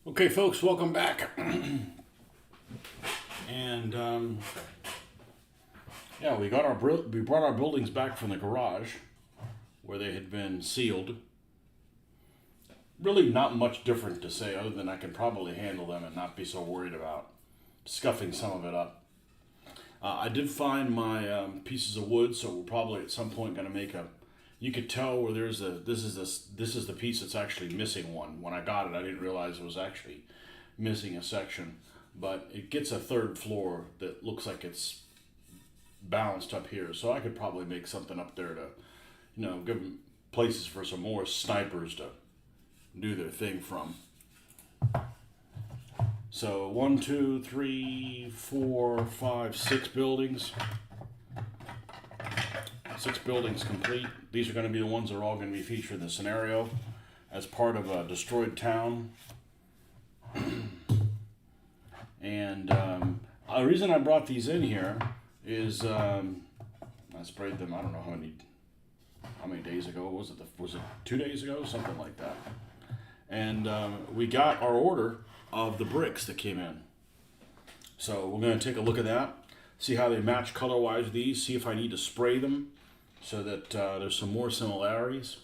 Okay, folks, welcome back. And yeah, we brought our buildings back from the garage where they had been sealed. Really, not much different to say other than I can probably handle them and not be so worried about scuffing some of it up. I did find my pieces of wood, so we're probably at some point going to make a. You could tell where there's a. This is the piece that's actually missing one. When I got it, I didn't realize it was actually missing a section, but it gets a third floor that looks like it's balanced up here. So I could probably make something up there to, give them places for some more snipers to do their thing from. So 1, 2, 3, 4, 5, 6 buildings. 6 buildings complete. These are going to be the ones that are all going to be featured in the scenario as part of a destroyed town. And the reason I brought these in here is I sprayed them. I don't know how many days ago was it? Was it 2 days ago? Something like that. And we got our order of the bricks that came in. So we're going to take a look at that, see how they match color-wise with these, see if I need to spray them so that there's some more similarities.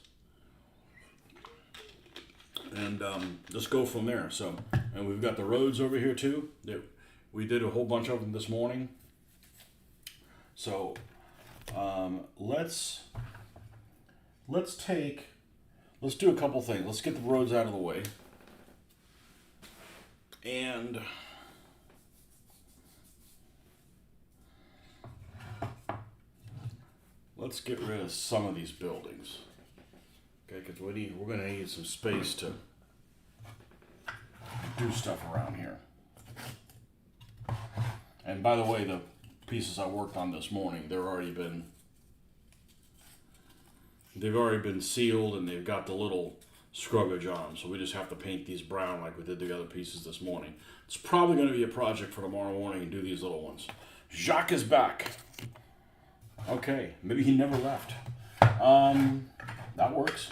And just go from there. So, and we've got the roads over here too. We did a whole bunch of them this morning. So let's do a couple things. Let's get the roads out of the way. And let's get rid of some of these buildings. Okay, because we're going to need some space to do stuff around here. And by the way, the pieces I worked on this morning, they've already been sealed and they've got the little scrubbage on them. So we just have to paint these brown like we did the other pieces this morning. It's probably going to be a project for tomorrow morning and do these little ones. Jacques is back. Okay, maybe he never left. That works.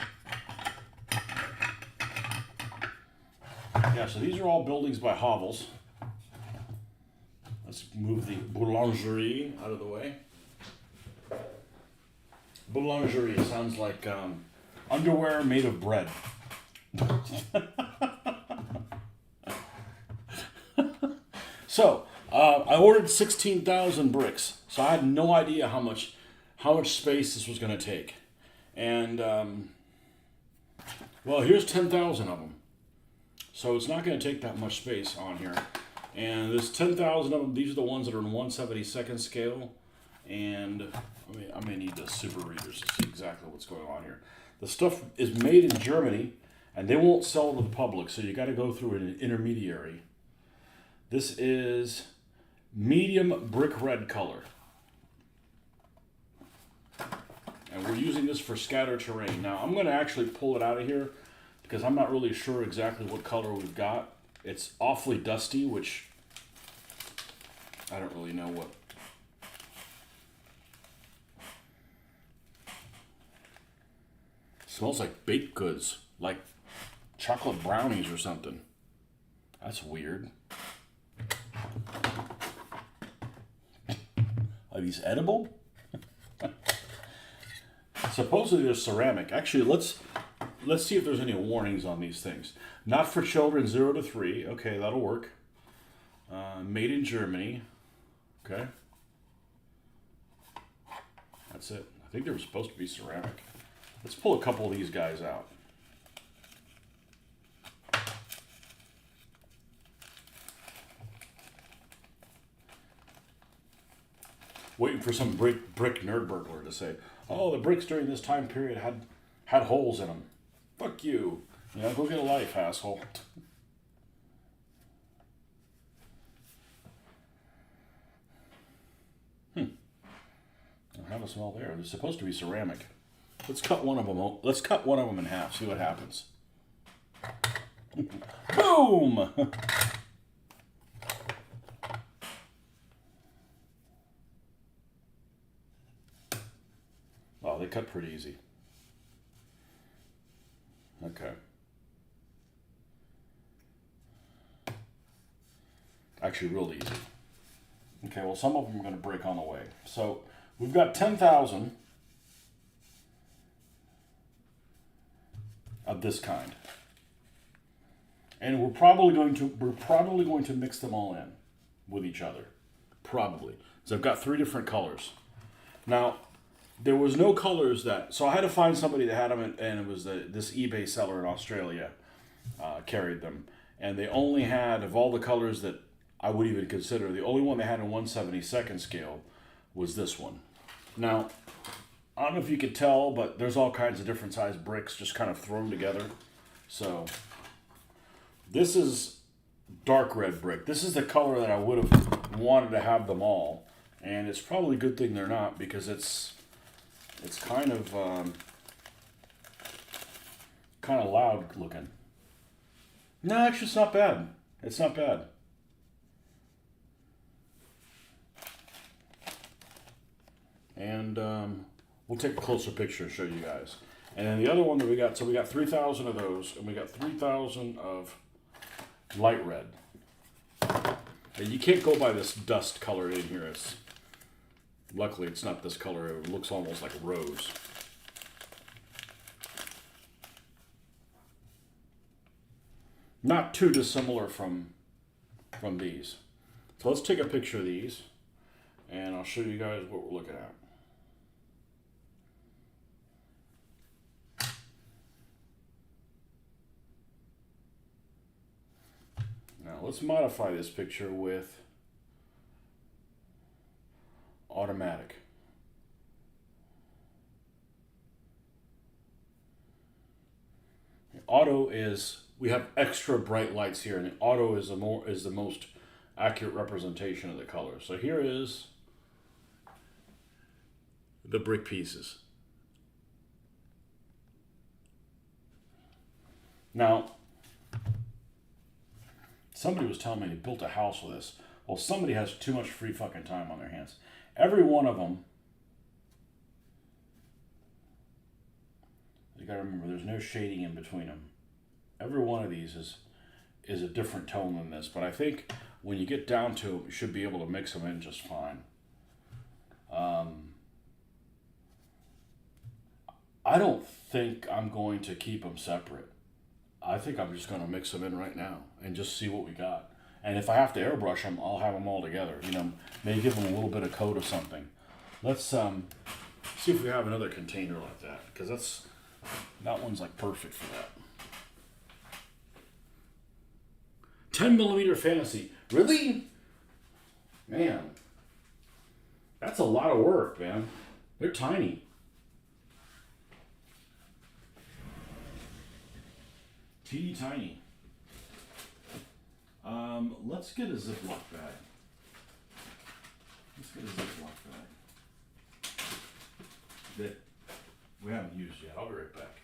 Yeah, so these are all buildings by hovels. Let's move the boulangerie out of the way. Boulangerie sounds like underwear made of bread. So, I ordered 16,000 bricks. So I had no idea how much space this was going to take. And, well, here's 10,000 of them. So it's not going to take that much space on here. And there's 10,000 of them. These are the ones that are in 1/72 scale. And I may need the super readers to see exactly what's going on here. The stuff is made in Germany, and they won't sell to the public, so you got to go through an intermediary. This is medium brick red color. And we're using this for scatter terrain. Now, I'm going to actually pull it out of here because I'm not really sure exactly what color we've got. It's awfully dusty, which I don't really know what. It smells like baked goods, like chocolate brownies or something. That's weird. Are these edible? Supposedly they're ceramic. Actually, let's see if there's any warnings on these things. Not for children 0 to 3. Okay, that'll work. Made in Germany. Okay. That's it. I think they were supposed to be ceramic. Let's pull a couple of these guys out. Waiting for some brick nerd burglar to say, "Oh, the bricks during this time period had holes in them." Fuck you. Go get a life, asshole. I have a smell there. They're supposed to be ceramic. Let's cut one of them. Let's cut one of them in half. See what happens. Boom. Oh, they cut pretty easy. Okay. Actually, real easy. Okay, well, some of them are going to break on the way. So we've got 10,000 of this kind, and we're probably going to mix them all in with each other, probably. So I've got 3 different colors. Now, there was no colors that, so I had to find somebody that had them, and it was this eBay seller in Australia carried them, and they only had, of all the colors that I would even consider, the only one they had in 1/72nd scale was this one. Now, I don't know if you could tell, but there's all kinds of different size bricks just kind of thrown together. So this is dark red brick. This is the color that I would have wanted to have them all, and it's probably a good thing they're not, because it's kind of loud looking. No, actually, it's not bad. It's not bad. And we'll take a closer picture and show you guys. And then the other one that we got, so we got 3,000 of those, and we got 3,000 of light red. And you can't go by this dust color in here. Luckily, it's not this color. It looks almost like a rose. Not too dissimilar from these. So let's take a picture of these, and I'll show you guys what we're looking at. Now let's modify this picture with automatic. Auto is, we have extra bright lights here, and the auto is the most accurate representation of the color. So here is the brick pieces. Now, somebody was telling me they built a house with this. Well, somebody has too much free fucking time on their hands. Every one of them, you gotta remember, there's no shading in between them. Every one of these is a different tone than this, but I think when you get down to it, you should be able to mix them in just fine. I don't think I'm going to keep them separate. I think I'm just going to mix them in right now and just see what we got. And if I have to airbrush them, I'll have them all together. You know, maybe give them a little bit of coat or something. Let's see if we have another container like that, because that one's like perfect for that. 10mm fantasy. Really? Man, that's a lot of work, man. They're tiny. Teeny tiny. Let's get a Ziploc bag. Let's get a Ziploc bag that we haven't used yet. I'll be right back.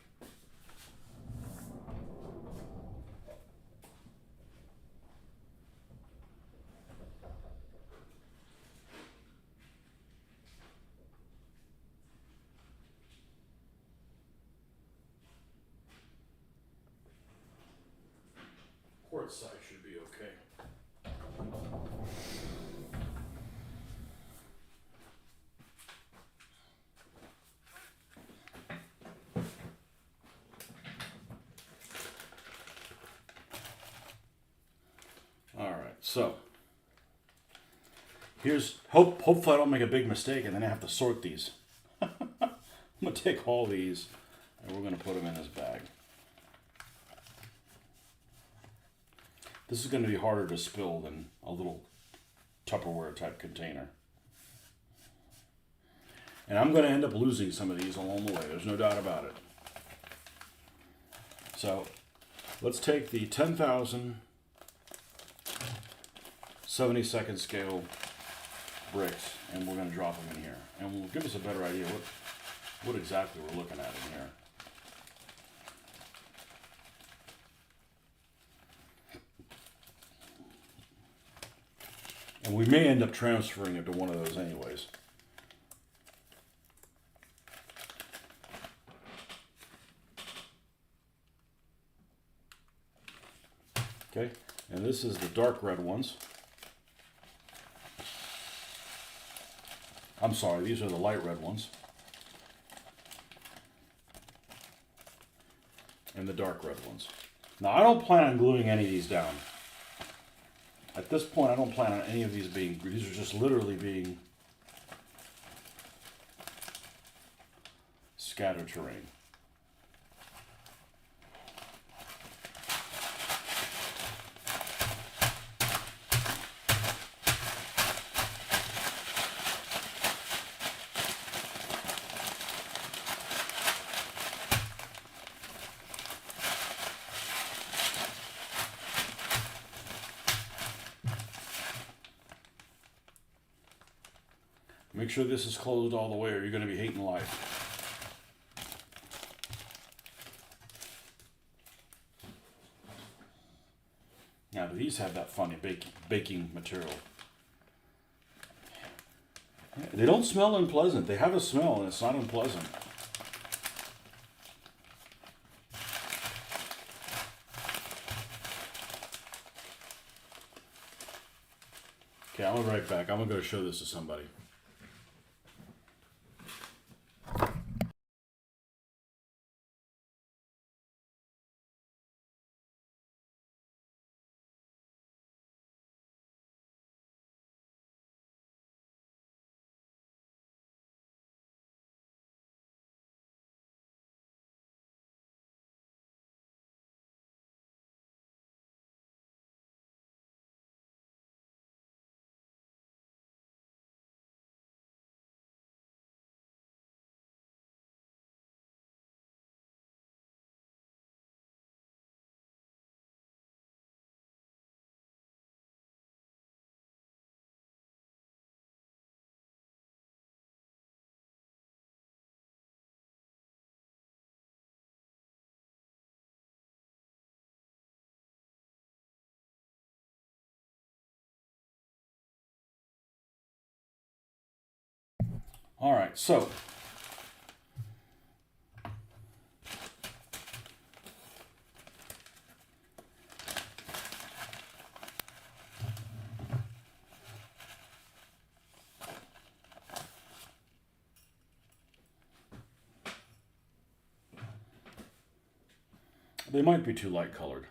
Quart size should be okay. All right, so hopefully I don't make a big mistake and then I have to sort these. I'm gonna take all these and we're gonna put them in this bag. This is going to be harder to spill than a little Tupperware type container. And I'm going to end up losing some of these along the way. There's no doubt about it. So let's take the 10,000 72nd scale bricks and we're going to drop them in here. And we'll give us a better idea what exactly we're looking at in here. And we may end up transferring it to one of those anyways. Okay, and this is the dark red ones. I'm sorry, these are the light red ones. And the dark red ones. Now, I don't plan on gluing any of these down. At this point, I don't plan on any of these being, these are just literally being scatter terrain. Make sure this is closed all the way or you're going to be hating life. Now, do these have that funny baking material? They don't smell unpleasant. They have a smell and it's not unpleasant. Okay, I'm going to be right back. I'm going to go show this to somebody. All right, so they might be too light colored,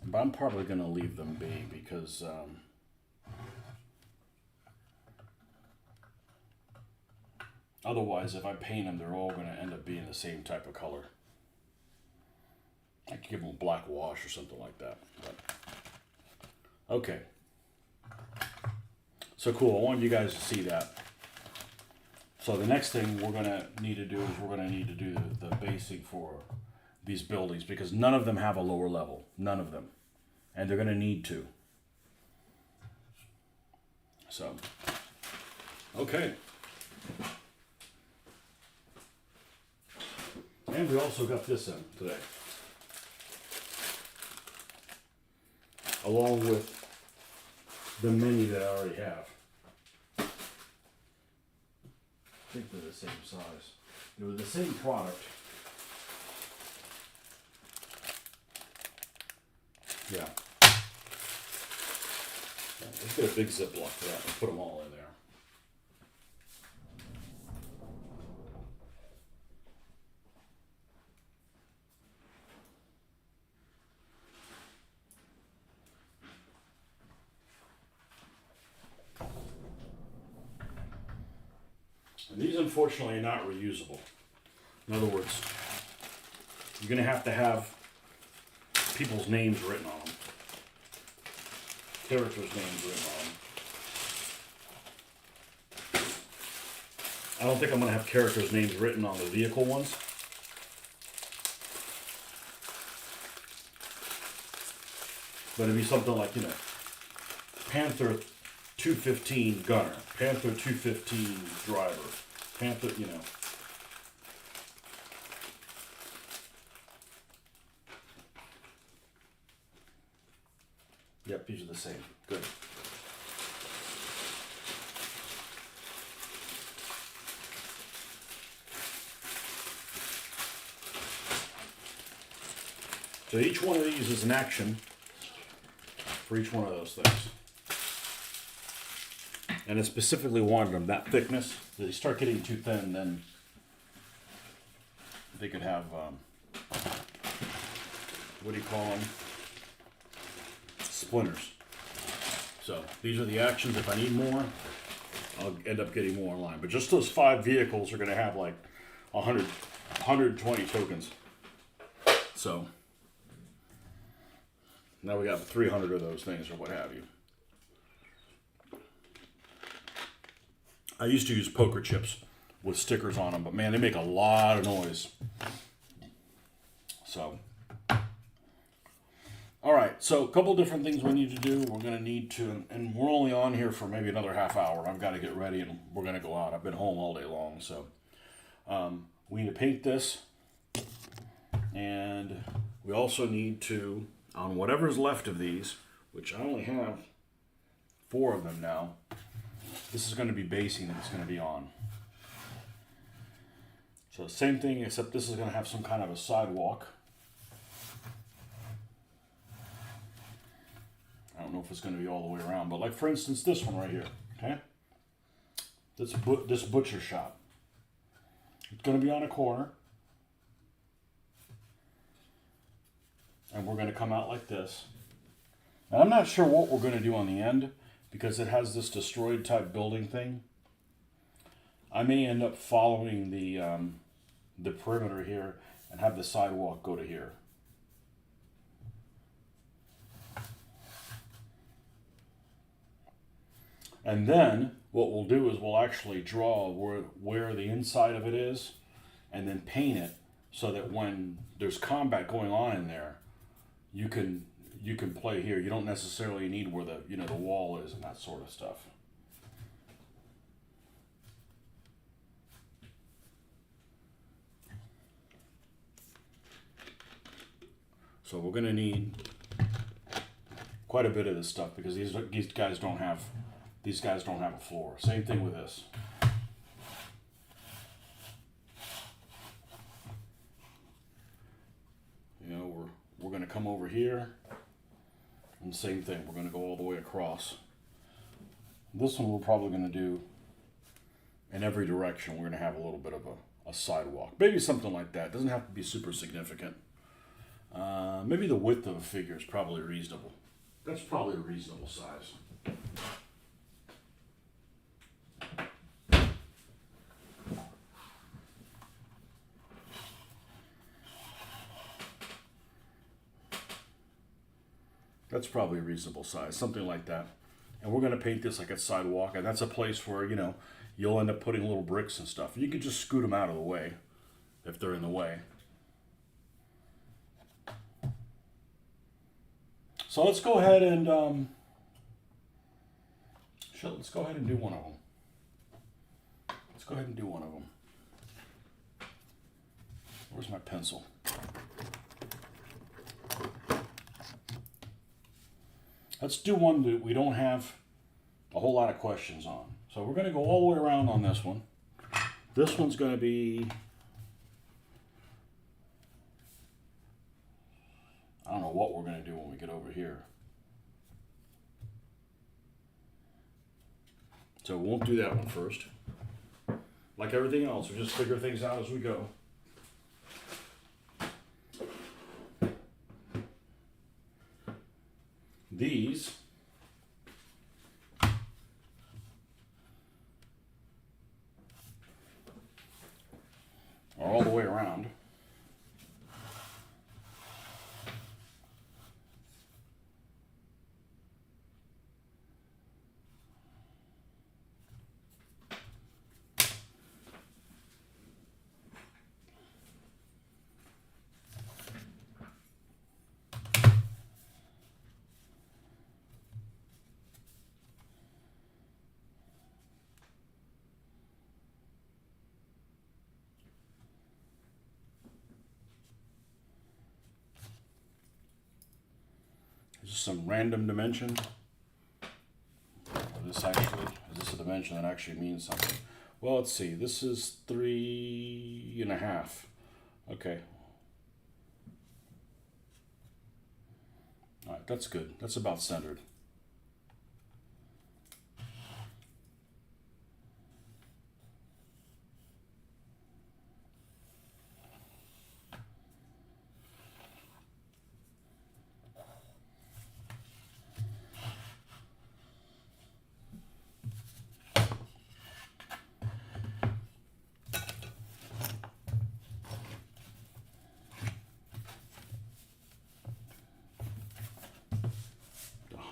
but I'm probably going to leave them be because otherwise, if I paint them, they're all going to end up being the same type of color. I could give them a black wash or something like that. But, okay. So cool. I wanted you guys to see that. So the next thing we're going to need to do is we're going to need to do the basing for these buildings because none of them have a lower level. None of them. And they're going to need to. So, okay. And we also got this in today. Along with the many that I already have. I think they're the same size. They were the same product. Yeah. Let's get a big Ziploc for that and put them all in there. And these, unfortunately, are not reusable. In other words, you're going to have people's names written on them. Characters' names written on them. I don't think I'm going to have characters' names written on the vehicle ones. But it'd be something like, you know, Panther 215 gunner, Panther 215 driver, Panther, you know. Yep, these are the same. Good. So each one of these is an action for each one of those things. And I specifically wanted them that thickness. If they start getting too thin, then they could have, what do you call them? Splinters. So these are the actions. If I need more, I'll end up getting more in line. But just those 5 vehicles are going to have like 120 tokens. So now we got 300 of those things or what have you. I used to use poker chips with stickers on them, but man, they make a lot of noise. So, all right, so a couple different things we need to do. We're going to need to, and we're only on here for maybe another half hour. I've got to get ready and we're going to go out. I've been home all day long, so we need to paint this. And we also need to, on whatever's left of these, which I only have 4 of them now, this is going to be basing that it's going to be on. So same thing, except this is going to have some kind of a sidewalk. I don't know if it's going to be all the way around, but like for instance, this one right here, okay? This butcher shop. It's going to be on a corner. And we're going to come out like this. And I'm not sure what we're going to do on the end, because it has this destroyed type building thing. I may end up following the perimeter here and have the sidewalk go to here. And then what we'll do is we'll actually draw where the inside of it is and then paint it so that when there's combat going on in there, you can play here. You don't necessarily need where the wall is and that sort of stuff. So we're going to need quite a bit of this stuff because these guys don't have a floor. Same thing with this. You know, we're going to come over here, and same thing. We're going to go all the way across. This one we're probably going to do in every direction. We're going to have a little bit of a sidewalk, maybe something like that. It doesn't have to be super significant. Maybe the width of a figure is probably reasonable. That's probably a reasonable size. That's probably a reasonable size, something like that. And we're going to paint this like a sidewalk, and that's a place where, you know, you'll end up putting little bricks and stuff. You can just scoot them out of the way if they're in the way. So let's go ahead and let's go ahead and do one of them. Let's go ahead and do one of them. Where's my pencil? Let's do one that we don't have a whole lot of questions on. So we're going to go all the way around on this one. This one's going to be, I don't know what we're going to do when we get over here. So we won't do that one first. Like everything else, we just figure things out as we go. These are all the way around. Just some random dimension. Is this a dimension that actually means something? Well, let's see. This is 3.5. Okay. All right, that's good. That's about centered.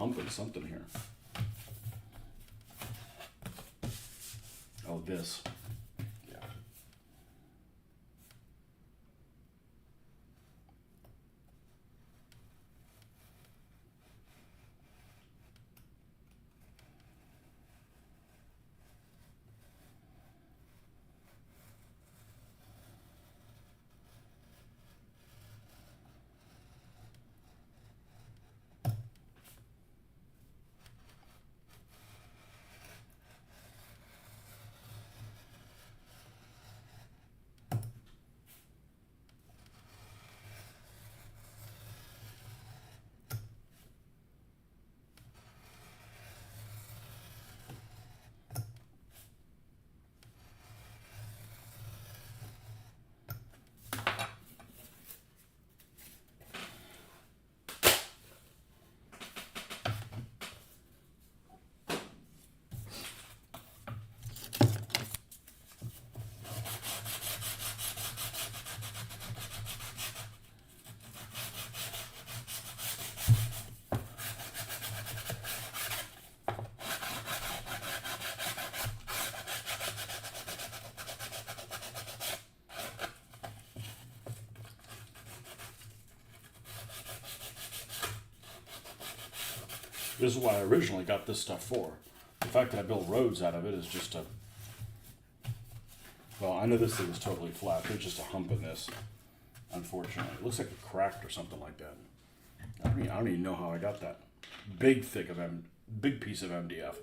humping something here. Oh, this. Yeah. This is what I originally got this stuff for. The fact that I built roads out of it is just a... Well, I know this thing is totally flat. There's just a hump in this, unfortunately. It looks like it cracked or something like that. I don't even know how I got that. Big piece of MDF.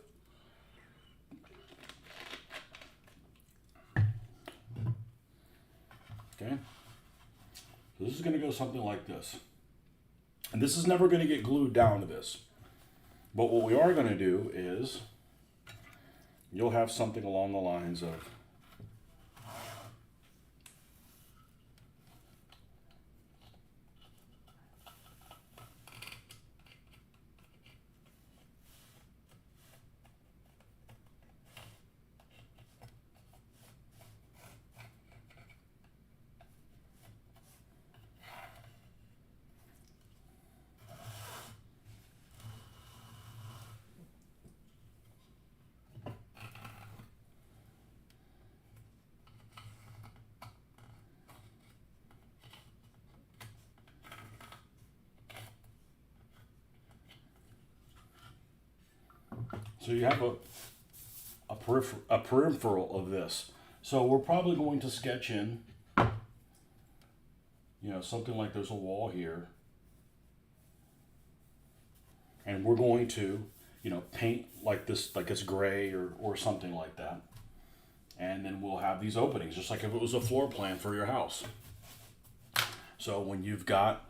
Okay. So this is going to go something like this. And this is never going to get glued down to this. But what we are going to do is, you'll have something along the lines of, so you have a peripheral of this. So we're probably going to sketch in, something like there's a wall here. And we're going to, paint like this, like it's gray or something like that. And then we'll have these openings, just like if it was a floor plan for your house. So when you've got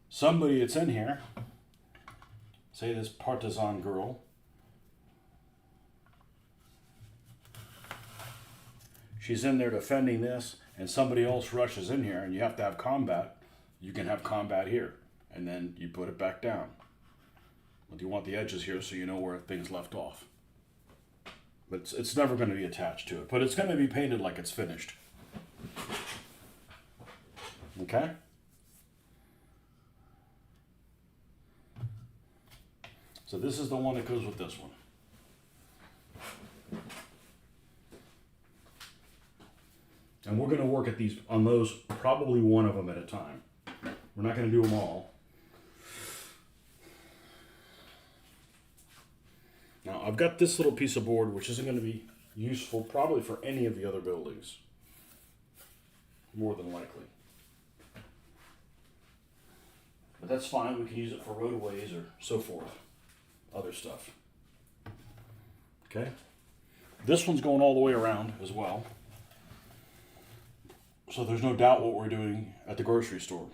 somebody that's in here, say this partisan girl, she's in there defending this, and somebody else rushes in here and you have to have combat, you can have combat here. And then you put it back down. But you want the edges here so you know where things left off. But it's never going to be attached to it. But it's going to be painted like it's finished. Okay? So this is the one that goes with this one. And we're going to work at these on those, probably one of them at a time. We're not going to do them all. Now I've got this little piece of board which isn't going to be useful probably for any of the other buildings. More than likely. But that's fine, we can use it for roadways or so forth. Other stuff. Okay? This one's going all the way around as well. So there's no doubt what we're doing at the grocery store.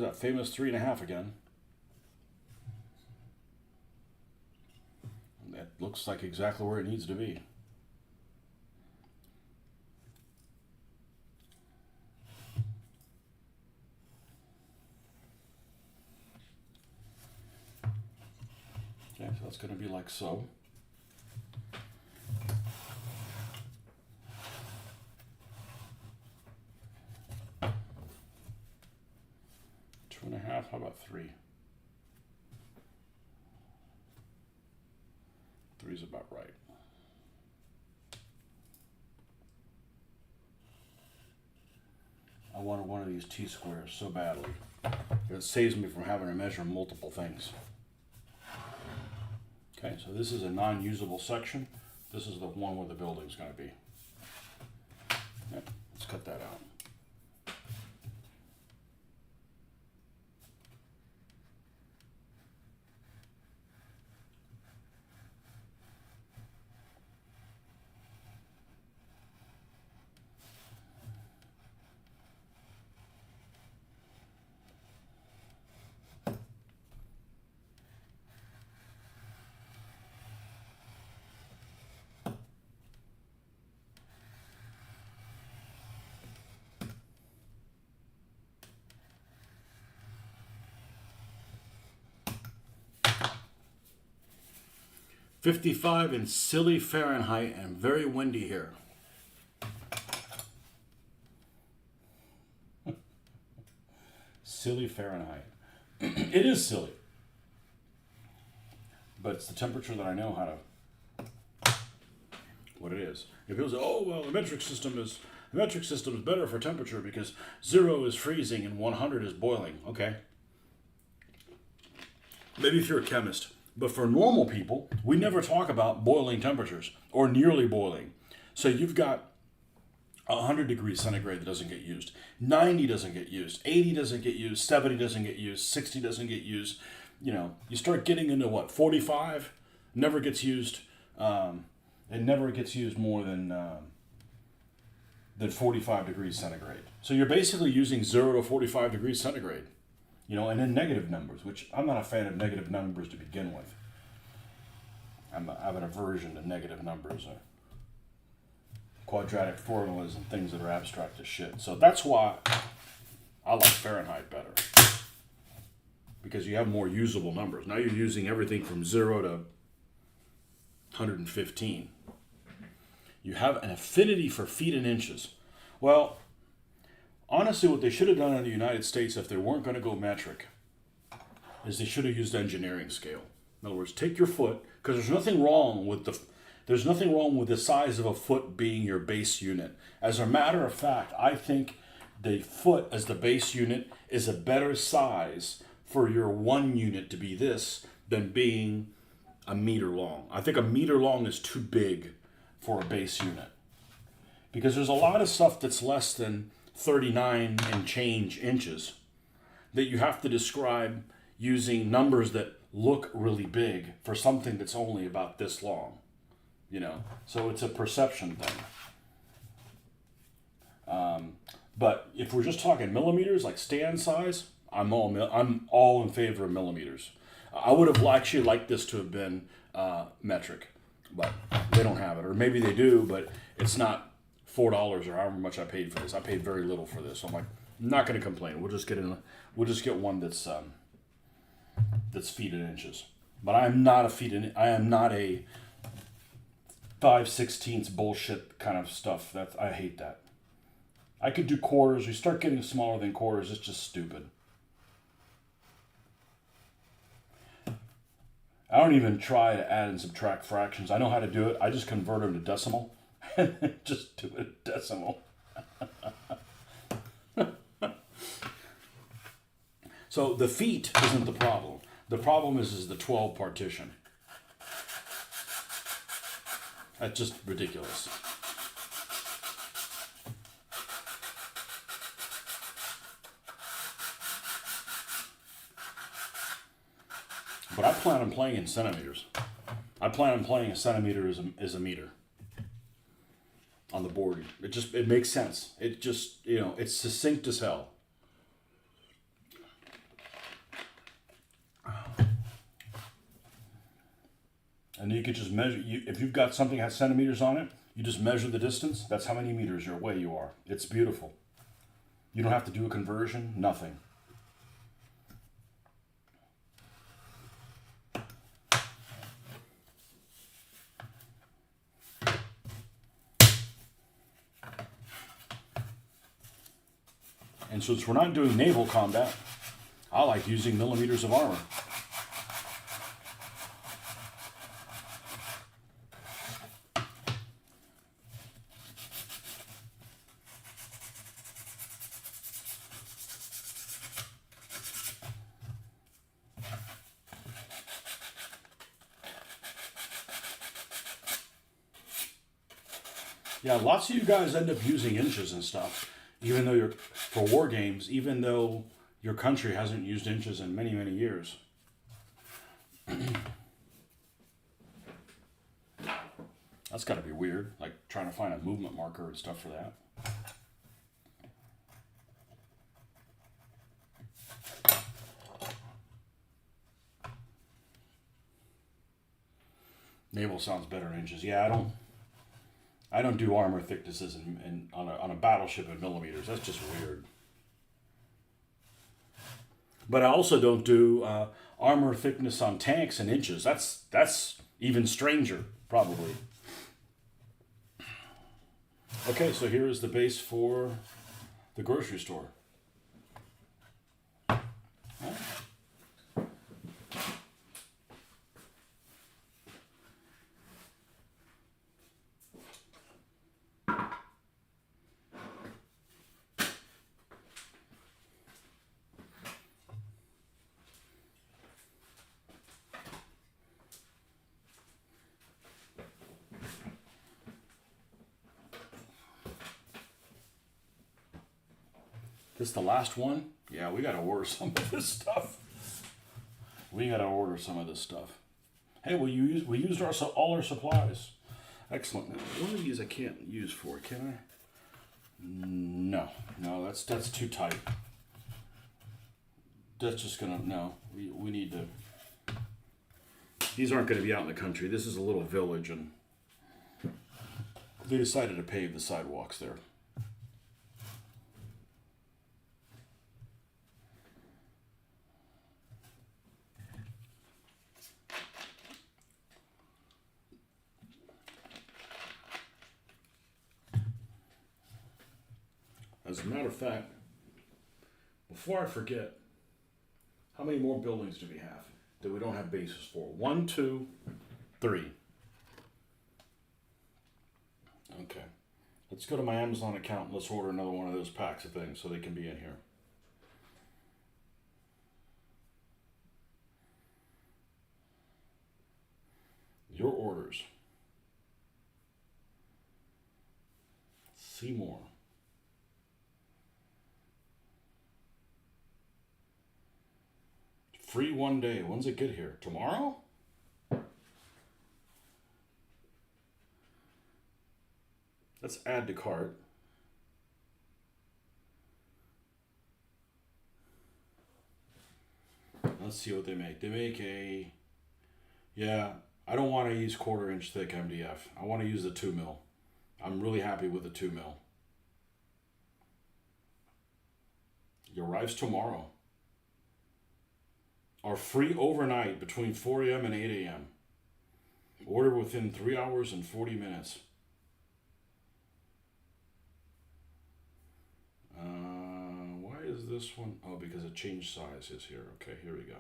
that famous 3.5 again. That looks like exactly where it needs to be. Okay, so that's going to be like so. Two and a half, how about 3? 3's about right. I wanted one of these T-squares so badly. It saves me from having to measure multiple things. Okay, so this is a non-usable section. This is the one where the building's going to be. Yep, let's cut that out. .55 in silly Fahrenheit and very windy here. Silly Fahrenheit. It is silly. But it's the temperature that I know how to, what it is. If people say, oh, well, the metric system is better for temperature because 0 is freezing and 100 is boiling. Okay. Maybe if you're a chemist. But for normal people, we never talk about boiling temperatures or nearly boiling. So you've got 100 degrees centigrade that doesn't get used. 90 doesn't get used. 80 doesn't get used. 70 doesn't get used. 60 doesn't get used. You know, you start getting into what? 45 never gets used. It never gets used more than 45 degrees centigrade. So you're basically using 0 to 45 degrees centigrade. You know, and then negative numbers, which I'm not a fan of negative numbers to begin with. I have an aversion to negative numbers, or quadratic formulas, and things that are abstract as shit. So that's why I like Fahrenheit better, because you have more usable numbers. Now you're using everything from 0 to 115. You have an affinity for feet and inches. Well, honestly, what they should have done in the United States, if they weren't going to go metric, is they should have used engineering scale. In other words, take your foot, because there's nothing wrong with the size of a foot being your base unit. As a matter of fact, I think the foot as the base unit is a better size for your 1 unit to be this than being a meter long. I think a meter long is too big for a base unit, because there's a lot of stuff that's less than 39 and change inches that you have to describe using numbers that look really big for something that's only about this long, you know. So it's a perception thing. But if we're just talking millimeters, like stand size, I'm all in favor of millimeters. I would have actually liked this to have been metric, but they don't have it, or maybe they do, but it's not $4 or however much I paid for this. I paid very little for this. So I'm like, I'm not going to complain. We'll just get one that's feet and inches. But I am not a 5/16 bullshit kind of stuff. I hate that. I could do quarters. You start getting smaller than quarters, it's just stupid. I don't even try to add and subtract fractions. I know how to do it. I just convert them to decimal. Just do it decimal. So the feet isn't the problem. The problem is the 12 partition. That's just ridiculous. But I plan on playing in centimeters. I plan on playing a centimeter as a meter on the board. It makes sense. It just, it's succinct as hell. And you could just measure, if you've got something that has centimeters on it, you just measure the distance. That's how many meters away you are. It's beautiful. You don't have to do a conversion, nothing. And since we're not doing naval combat, I like using millimeters of armor. Yeah, lots of you guys end up using inches and stuff, even though you're, for war games, even though your country hasn't used inches in many, many years. That's got to be weird, like trying to find a movement marker and stuff for that. Naval sounds better in inches. Yeah, I don't do armor thicknesses on a battleship in millimeters. That's just weird. But I also don't do armor thickness on tanks in inches. That's even stranger, probably. Okay, so here is the base for the grocery store. This the last one? Yeah, we gotta order some of this stuff. We gotta order some of this stuff. Hey, we used all our supplies. Excellent. Now, one of these I can't use for, can I? No, that's too tight. That's just gonna no. We need to. These aren't gonna be out in the country. This is a little village, and they decided to pave the sidewalks there. As a matter of fact, before I forget, how many more buildings do we have that we don't have bases for? 1, 2, 3. Okay. Let's go to my Amazon account and let's order another one of those packs of things so they can be in here. Your orders. See more. Free 1 day. When's it get here? Tomorrow? Let's add to cart. Let's see what they make. They make a... Yeah, I don't want to use 1/4 inch thick MDF. I want to use the 2 mil. I'm really happy with the 2 mil. It arrives tomorrow. Are free overnight between 4 a.m. and 8 a.m. Order within 3 hours and 40 minutes. Why is this one? Oh, because it changed sizes here. Okay, here we go.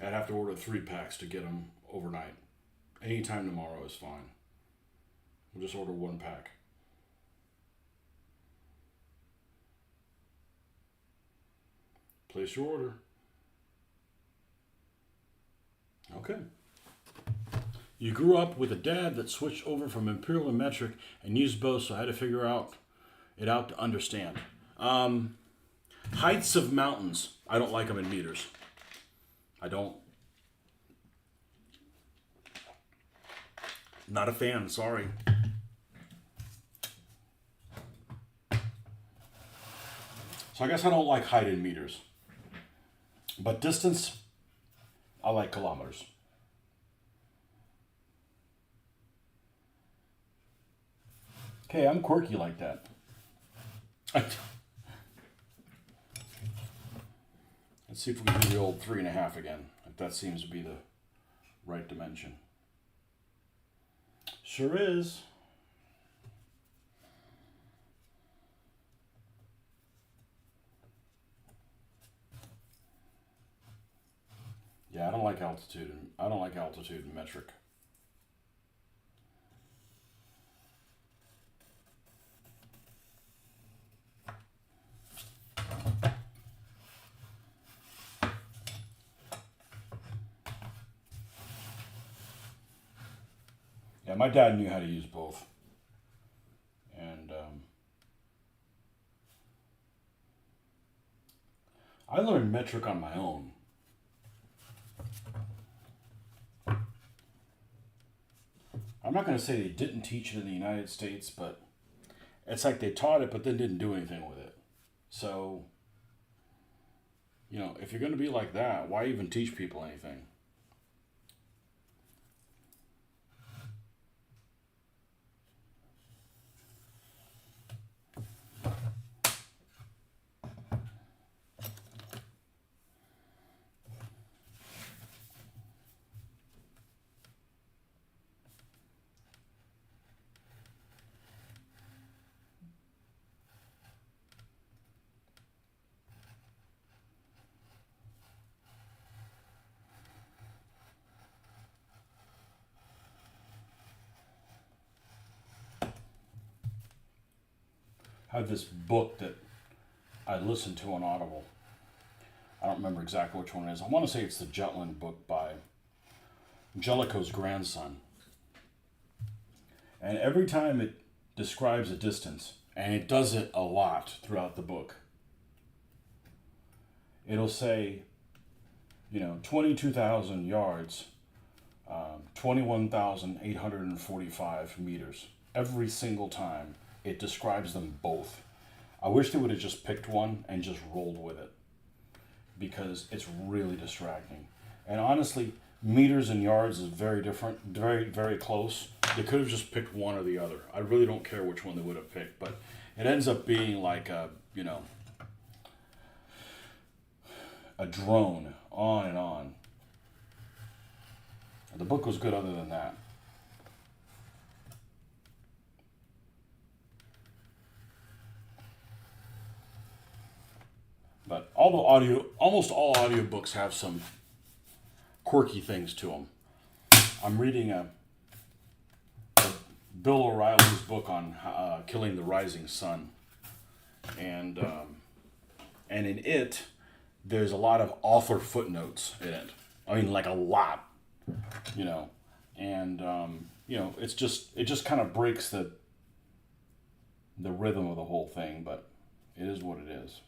I'd have to order 3 packs to get them overnight. Anytime tomorrow is fine. We'll just order 1 pack. Place your order. Okay. You grew up with a dad that switched over from imperial to metric and used both, so I had to figure it out to understand. Heights of mountains. I don't like them in meters. I don't. Not a fan, sorry. So I guess I don't like height in meters. But distance, I like kilometers. Okay, I'm quirky like that. Let's see if we can do the old 3.5 again. If that seems to be the right dimension. Sure is. Yeah, I don't like altitude. I don't like altitude in metric. Yeah, my dad knew how to use both. And I learned metric on my own. I'm not going to say they didn't teach it in the United States, but it's like they taught it but then didn't do anything with it. So, if you're going to be like that, why even teach people anything? I have this book that I listened to on Audible. I don't remember exactly which one it is. I want to say it's the Jutland book by Jellicoe's grandson. And every time it describes a distance, and it does it a lot throughout the book, it'll say, 22,000 yards, 21,845 meters. Every single time it describes them both. I wish they would have just picked one and just rolled with it, because it's really distracting. And honestly, meters and yards is very different, very, very close. They could have just picked one or the other. I really don't care which one they would have picked, but it ends up being like a drone on and on. The book was good other than that. But almost all audiobooks have some quirky things to them. I'm reading a Bill O'Reilly's book on killing the rising sun, and in it, there's a lot of author footnotes in it. I mean, like a lot, and it just kind of breaks the rhythm of the whole thing, but it is what it is.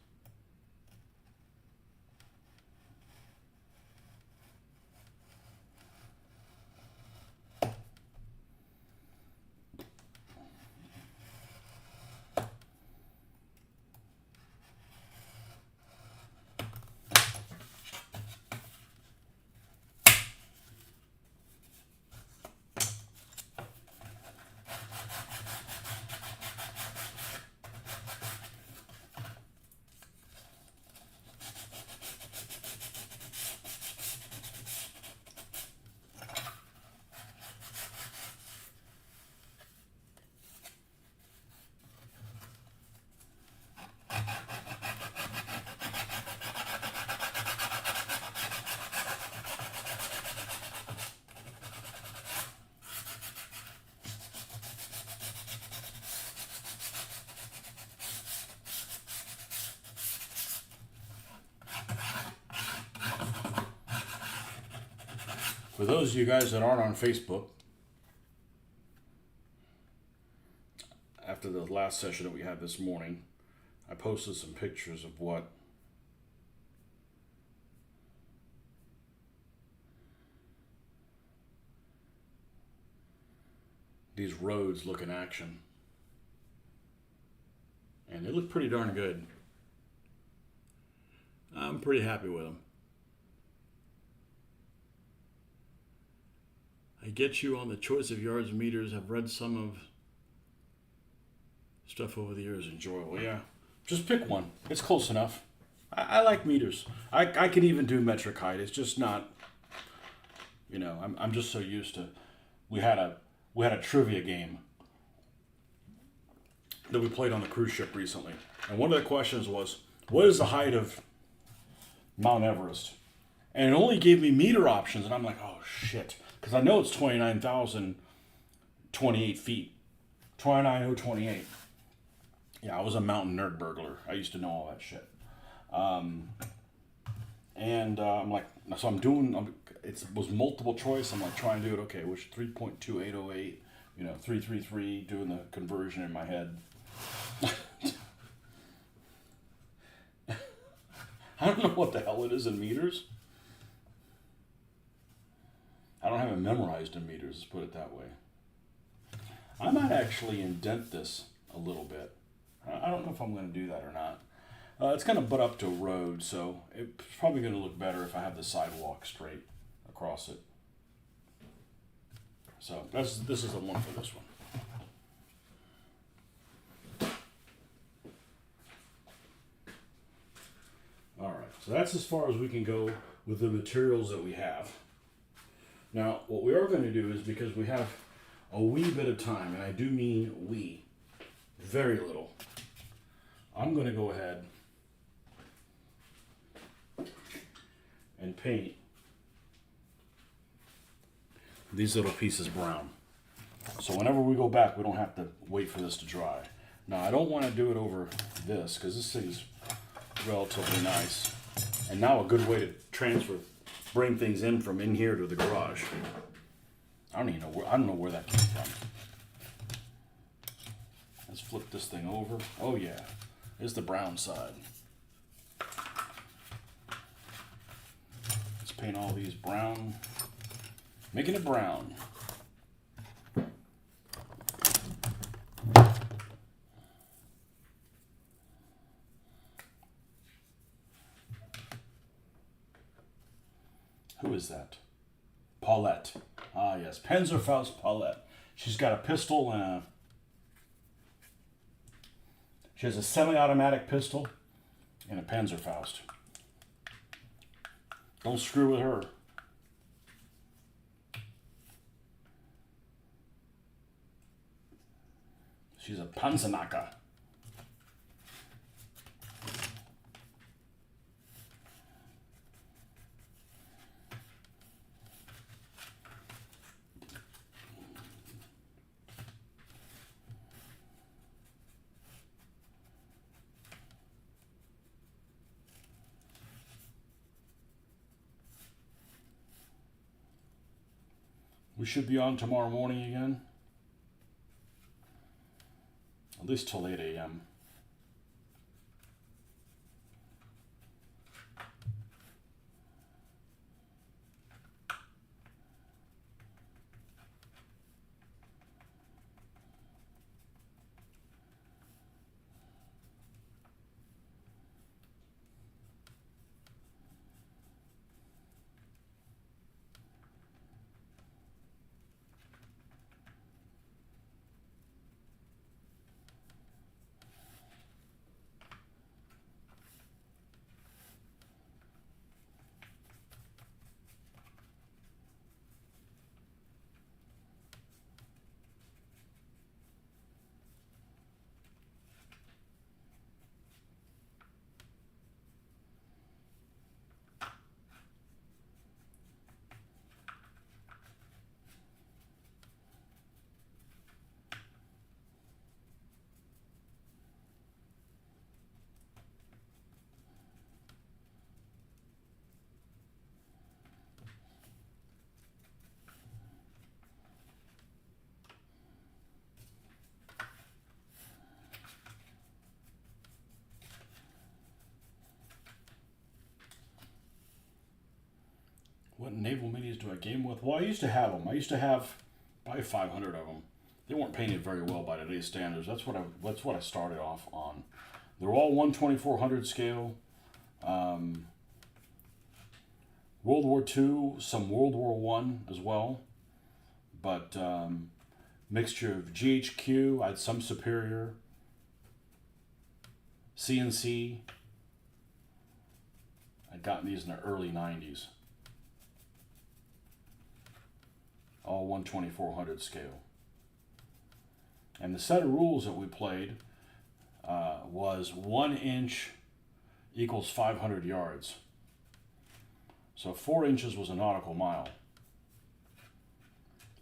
For those of you guys that aren't on Facebook, after the last session that we had this morning, I posted some pictures of what these roads look in action. And they look pretty darn good. I'm pretty happy with them. I get you on the choice of yards and meters. I've read some of stuff over the years. Enjoyable, yeah. Just pick one. It's close enough. I like meters. I can even do metric height. It's just not, I'm just so used to. We had a trivia game that we played on the cruise ship recently, and one of the questions was, what is the height of Mount Everest? And it only gave me meter options, and I'm like, oh shit, because I know it's 29,028 feet, 29,028. Yeah, I was a mountain nerd burglar. I used to know all that shit. I'm like, so it was multiple choice. I'm like trying to do it. Okay, which 3.2808, 333, doing the conversion in my head. I don't know what the hell it is in meters. I don't have it memorized in meters, let's put it that way. I might actually indent this a little bit. I don't know if I'm going to do that or not. It's going to butt up to a road, so it's probably going to look better if I have the sidewalk straight across it. So this is the one for this one. All right, so that's as far as we can go with the materials that we have. Now, what we are going to do is, because we have a wee bit of time, and I do mean wee, very little, I'm going to go ahead and paint these little pieces brown. So whenever we go back, we don't have to wait for this to dry. Now, I don't want to do it over this, because this thing's relatively nice. And now a good way to bring things in from in here to the garage. I don't know where that came from. Let's flip this thing over. Oh yeah, here's the brown side. Let's paint all these brown, making it brown. Who is that? Paulette. Ah, yes. Panzerfaust Paulette. She's got a pistol and she has a semi-automatic pistol and a Panzerfaust. Don't screw with her. She's a Panzernaka. We should be on tomorrow morning again. At least till 8 a.m. What naval minis do I game with? Well, I used to have them. I used to have probably 500 of them. They weren't painted very well by today's standards. That's what I started off on. They're all 1/2400 scale. World War II, some World War One as well, but mixture of GHQ. I had some Superior, CNC. I'd gotten these in the early 90s. All 1/2400 scale. And the set of rules that we played was 1 inch equals 500 yards. So 4 inches was a nautical mile.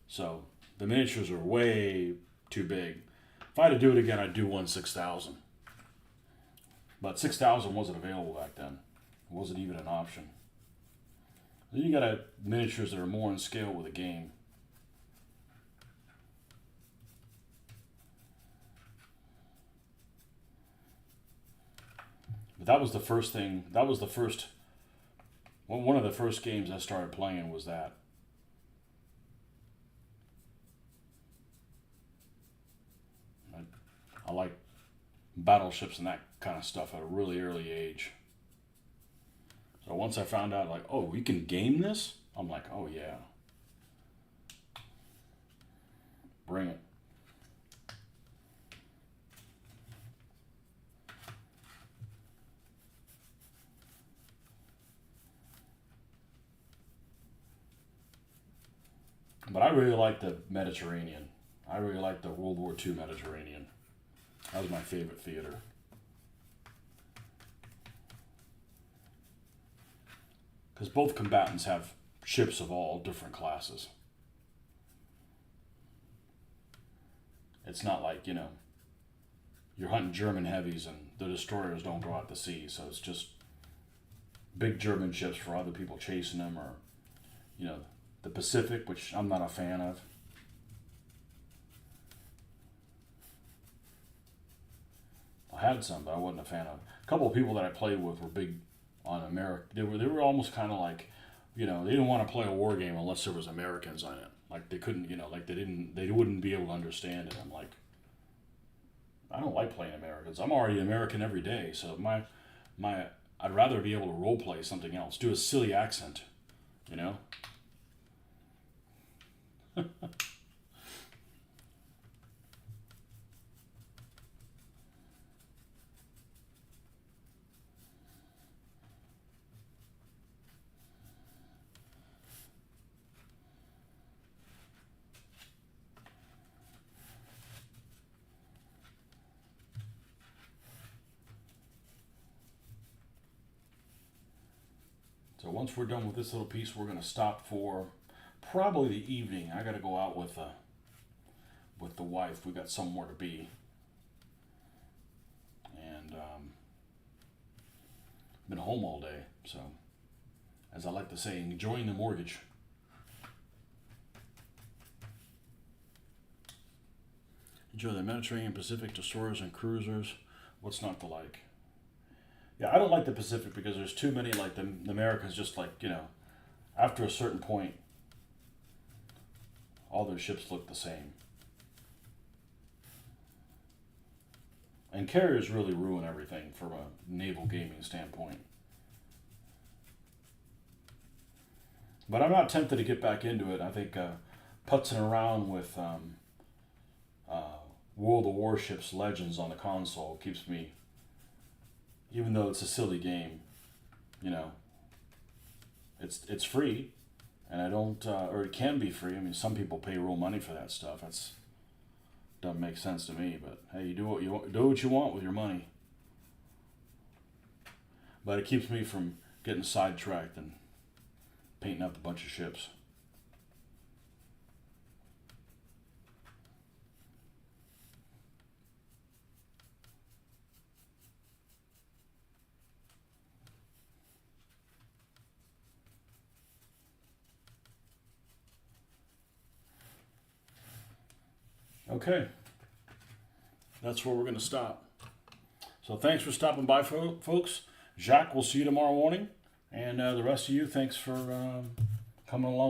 So the miniatures are way too big. If I had to do it again, I'd do 1/6000. But 6,000 wasn't available back then. It wasn't even an option. Then you got miniatures that are more in scale with a game. But that was the first thing. That was the first. One of the first games I started playing was that. I like battleships and that kind of stuff at a really early age. So once I found out, like, oh, we can game this? I'm like, oh yeah. Bring it. But I really like the Mediterranean. I really like the World War II Mediterranean. That was my favorite theater. Because both combatants have ships of all different classes. It's not like, you're hunting German heavies and the destroyers don't go out to sea, so it's just big German ships for other people chasing them, or, the Pacific, which I'm not a fan of. I had some, but I wasn't a fan of. A couple of people that I played with were big on America. They were almost kind of like, they didn't want to play a war game unless there was Americans on it. Like they couldn't, like they wouldn't be able to understand it. I'm like, I don't like playing Americans. I'm already American every day, so I'd rather be able to role play something else, do a silly accent, So once we're done with this little piece, we're going to stop for probably the evening. I got to go out with the wife. We got somewhere to be, and been home all day. So, as I like to say, enjoying the mortgage. Enjoy the Mediterranean, Pacific destroyers and cruisers. What's not to like? Yeah, I don't like the Pacific because there's too many, like the Americans, just like, after a certain point, all their ships look the same. And carriers really ruin everything from a naval gaming standpoint. But I'm not tempted to get back into it. I think putzing around with World of Warships Legends on the console keeps me, even though it's a silly game, it's free, and I don't, or it can be free. I mean, some people pay real money for that stuff. That's doesn't make sense to me. But hey, you do what you want with your money. But it keeps me from getting sidetracked and painting up a bunch of ships. Okay, that's where we're going to stop. So thanks for stopping by, folks. Jacques, we'll see you tomorrow morning. And the rest of you, thanks for coming along